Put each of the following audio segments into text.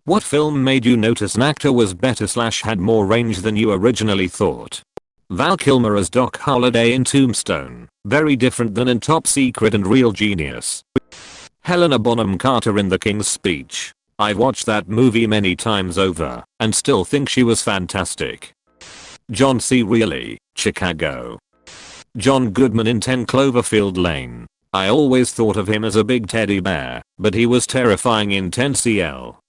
What film made you notice an actor was better / had more range than you originally thought? Val Kilmer as Doc Holliday in Tombstone, very different than in Top Secret and Real Genius. Helena Bonham Carter in The King's Speech. I've watched that movie many times over and still think she was fantastic. John C. Reilly, Chicago. John Goodman in 10 Cloverfield Lane. I always thought of him as a big teddy bear, but he was terrifying in 10 CL.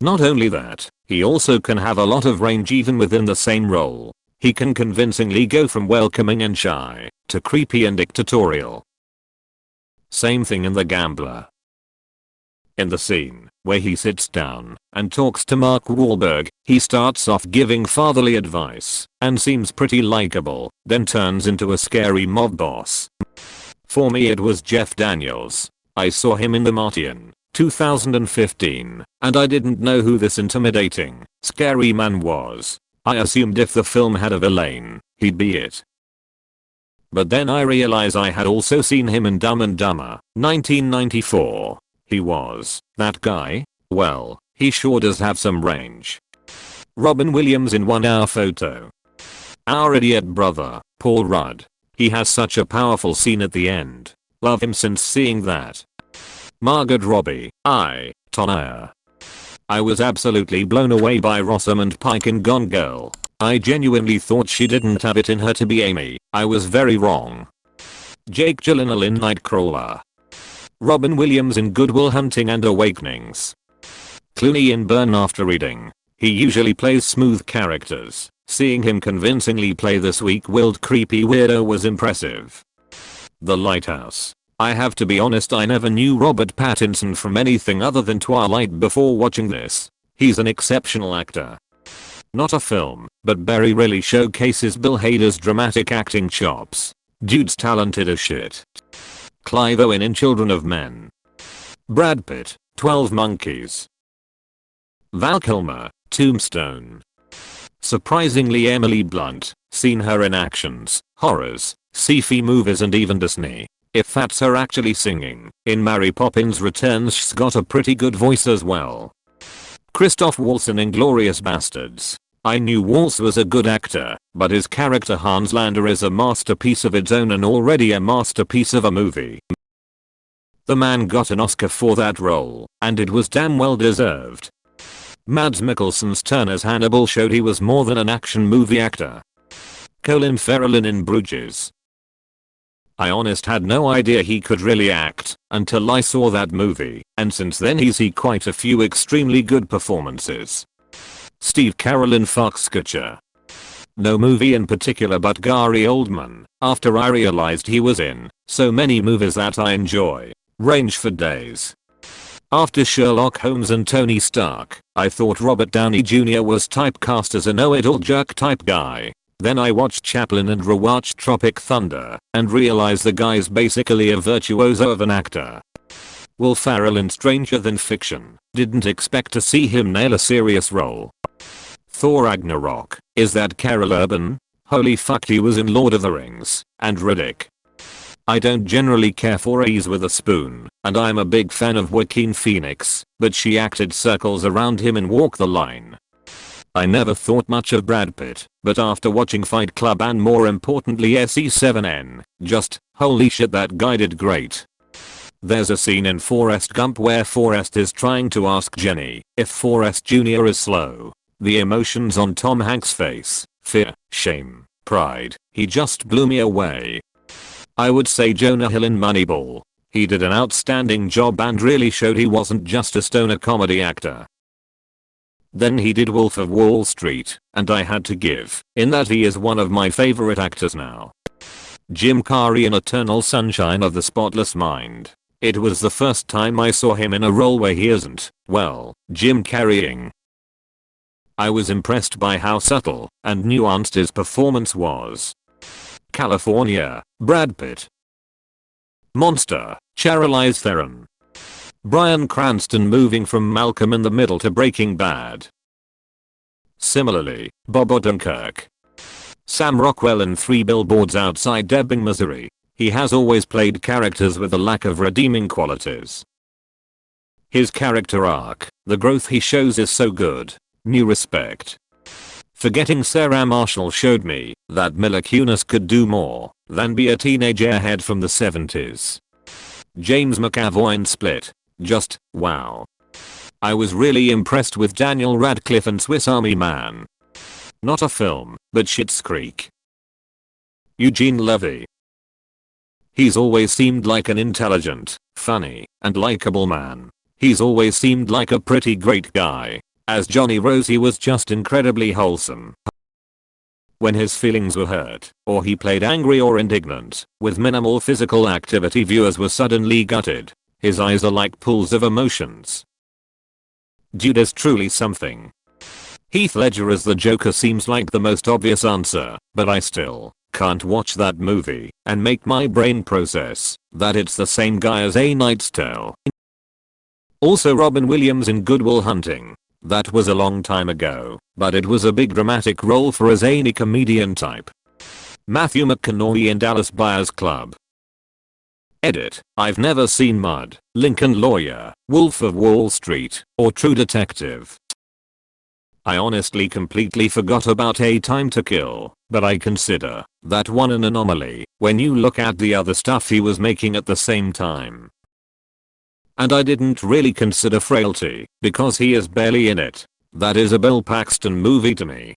Not only that, he also can have a lot of range even within the same role. He can convincingly go from welcoming and shy to creepy and dictatorial. Same thing in The Gambler. In the scene where he sits down and talks to Mark Wahlberg, he starts off giving fatherly advice and seems pretty likable, then turns into a scary mob boss. For me it was Jeff Daniels. I saw him in The Martian, 2015, and I didn't know who this intimidating, scary man was. I assumed if the film had a villain, he'd be it. But then I realized I had also seen him in Dumb and Dumber, 1994. He was that guy? Well, he sure does have some range. Robin Williams in 1 Hour Photo. Our idiot brother, Paul Rudd. He has such a powerful scene at the end. Love him since seeing that. Margot Robbie, Tonya. I was absolutely blown away by Rosamund Pike in Gone Girl. I genuinely thought she didn't have it in her to be Amy. I was very wrong. Jake Gyllenhaal in Nightcrawler. Robin Williams in Good Will Hunting and Awakenings. Clooney in Burn After Reading. He usually plays smooth characters. Seeing him convincingly play this weak-willed creepy weirdo was impressive. The Lighthouse. I have to be honest, I never knew Robert Pattinson from anything other than Twilight before watching this. He's an exceptional actor. Not a film, but Barry really showcases Bill Hader's dramatic acting chops. Dude's talented as shit. Clive Owen in Children of Men. Brad Pitt, 12 Monkeys. Val Kilmer, Tombstone. Surprisingly Emily Blunt, seen her in actions, horrors, sci-fi movies and even Disney. If that's her actually singing. In Mary Poppins Returns she's got a pretty good voice as well. Christoph Waltz in Inglourious Bastards. I knew Waltz was a good actor, but his character Hans Lander is a masterpiece of its own and already a masterpiece of a movie. The man got an Oscar for that role, and it was damn well deserved. Mads Mikkelsen's turn as Hannibal showed he was more than an action movie actor. Colin Farrell in Bruges. I honest had no idea he could really act until I saw that movie, and since then he's had quite a few extremely good performances. Steve Carell in Foxcatcher. No movie in particular but Gary Oldman, after I realized he was in so many movies that I enjoy. Range for days. After Sherlock Holmes and Tony Stark, I thought Robert Downey Jr. was typecast as a know-it-all jerk type guy. Then I watched Chaplin and rewatched Tropic Thunder and realized the guy's basically a virtuoso of an actor. Will Ferrell in Stranger Than Fiction. Didn't expect to see him nail a serious role. Thor Ragnarok. Is that Karl Urban? Holy fuck, he was in Lord of the Rings and Riddick. I don't generally care for Reese Witherspoon, and I'm a big fan of Joaquin Phoenix, but she acted circles around him in Walk the Line. I never thought much of Brad Pitt, but after watching Fight Club and more importantly SE7N, just, holy shit, that guy did great. There's a scene in Forrest Gump where Forrest is trying to ask Jenny if Forrest Jr. is slow. The emotions on Tom Hanks' face, fear, shame, pride, he just blew me away. I would say Jonah Hill in Moneyball. He did an outstanding job and really showed he wasn't just a stoner comedy actor. Then he did Wolf of Wall Street, and I had to give in that he is one of my favorite actors now. Jim Carrey in Eternal Sunshine of the Spotless Mind. It was the first time I saw him in a role where he isn't, well, Jim Carreying. I was impressed by how subtle and nuanced his performance was. California, Brad Pitt. Monster, Charlize Theron. Bryan Cranston moving from Malcolm in the Middle to Breaking Bad. Similarly, Bob Odenkirk. Sam Rockwell in 3 Billboards Outside Ebbing, Missouri. He has always played characters with a lack of redeeming qualities. His character arc, the growth he shows is so good. New respect. Forgetting Sarah Marshall showed me that Mila Kunis could do more than be a teenage airhead from the 70s. James McAvoy in Split. Just, wow. I was really impressed with Daniel Radcliffe and Swiss Army Man. Not a film, but Schitt's Creek. Eugene Levy. He's always seemed like an intelligent, funny, and likable man. He's always seemed like a pretty great guy. As Johnny Rose he was just incredibly wholesome. When his feelings were hurt, or he played angry or indignant, with minimal physical activity viewers were suddenly gutted. His eyes are like pools of emotions. Dude is truly something. Heath Ledger as the Joker seems like the most obvious answer, but I still can't watch that movie and make my brain process that it's the same guy as A Knight's Tale. Also Robin Williams in Good Will Hunting. That was a long time ago, but it was a big dramatic role for a zany comedian type. Matthew McConaughey in Dallas Buyers Club. Edit. I've never seen Mud, Lincoln Lawyer, Wolf of Wall Street, or True Detective. I honestly completely forgot about A Time to Kill, but I consider that one an anomaly when you look at the other stuff he was making at the same time. And I didn't really consider Frailty, because he is barely in it. That is a Bill Paxton movie to me.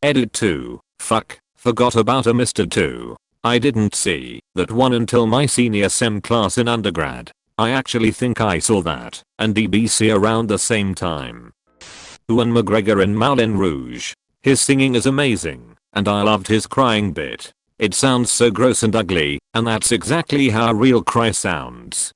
Edit 2. Fuck, forgot about a Mr. 2. I didn't see that one until my senior sem class in undergrad. I actually think I saw that and DBC around the same time. Ewan McGregor in Moulin Rouge. His singing is amazing, and I loved his crying bit. It sounds so gross and ugly, and that's exactly how a real cry sounds.